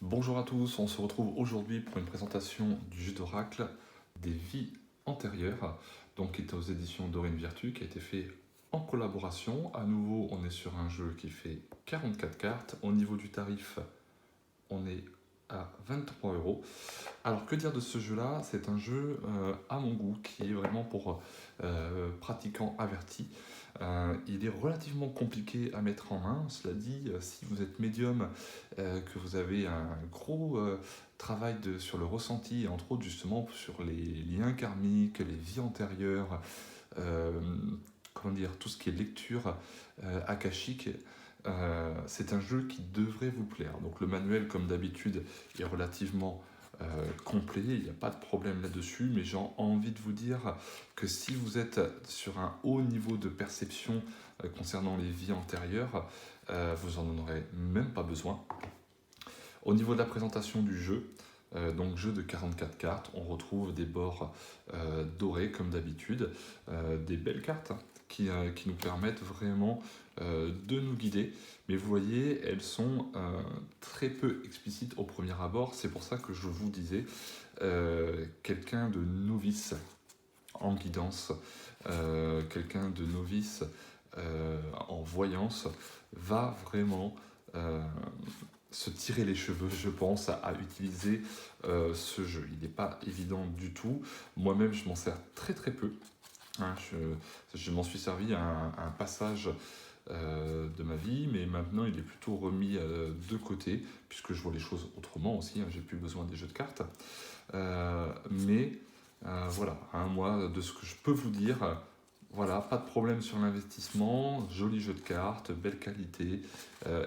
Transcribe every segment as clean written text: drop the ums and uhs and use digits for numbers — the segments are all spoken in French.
Bonjour à tous, on se retrouve aujourd'hui pour une présentation du jeu d'oracle des vies antérieures, donc qui est aux éditions Dorine Virtue, qui a été fait en collaboration. À nouveau, on est sur un jeu qui fait 44 cartes. Au niveau du tarif, on est à 23 euros. Alors que dire de ce jeu-là? C'est un jeu à mon goût qui est vraiment pour pratiquants avertis. Il est relativement compliqué à mettre en main. Cela dit, si vous êtes médium, que vous avez un gros travail sur le ressenti, et entre autres justement sur les liens karmiques, les vies antérieures, euh, comment dire, tout ce qui est lecture akashique, c'est un jeu qui devrait vous plaire. Donc le manuel, comme d'habitude, est relativement complet, il n'y a pas de problème là-dessus, mais j'ai envie de vous dire que si vous êtes sur un haut niveau de perception concernant les vies antérieures, vous en aurez même pas besoin. Au niveau de la présentation du jeu, donc jeu de 44 cartes, on retrouve des bords dorés comme d'habitude, des belles cartes qui nous permettent vraiment de nous guider. Mais vous voyez, elles sont très peu explicites au premier abord. C'est pour ça que je vous disais, quelqu'un de novice en guidance, quelqu'un de novice en voyance va vraiment se tirer les cheveux, je pense, à utiliser ce jeu. Il n'est pas évident du tout. Moi-même, je m'en sers très très peu. Hein, je m'en suis servi à un passage de ma vie, mais maintenant il est plutôt remis de côté, puisque je vois les choses autrement aussi, hein, j'ai plus besoin des jeux de cartes. Mais voilà, hein, moi, de ce que je peux vous dire, voilà, pas de problème sur l'investissement, joli jeu de cartes, belle qualité,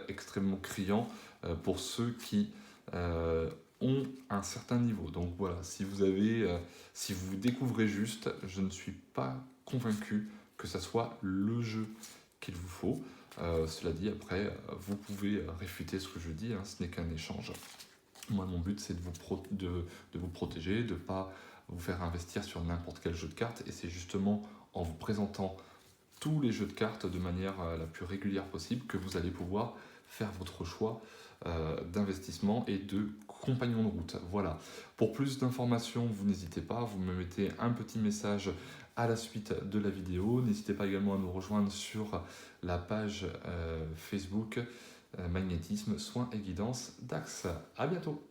extrêmement criant pour ceux qui ont un certain niveau. Donc voilà, si vous découvrez juste, je ne suis pas convaincu que ça soit le jeu qu'il vous faut. Cela dit, après, vous pouvez réfuter ce que je dis, hein, ce n'est qu'un échange. Moi, mon but, c'est de vous protéger, de ne pas vous faire investir sur n'importe quel jeu de cartes, et c'est justement en vous présentant tous les jeux de cartes de manière la plus régulière possible que vous allez pouvoir faire votre choix d'investissement et de compagnon de route. Voilà. Pour plus d'informations, vous n'hésitez pas, vous me mettez un petit message à la suite de la vidéo. N'hésitez pas également à nous rejoindre sur la page Facebook Magnétisme, Soins et Guidance d'Axe. À bientôt.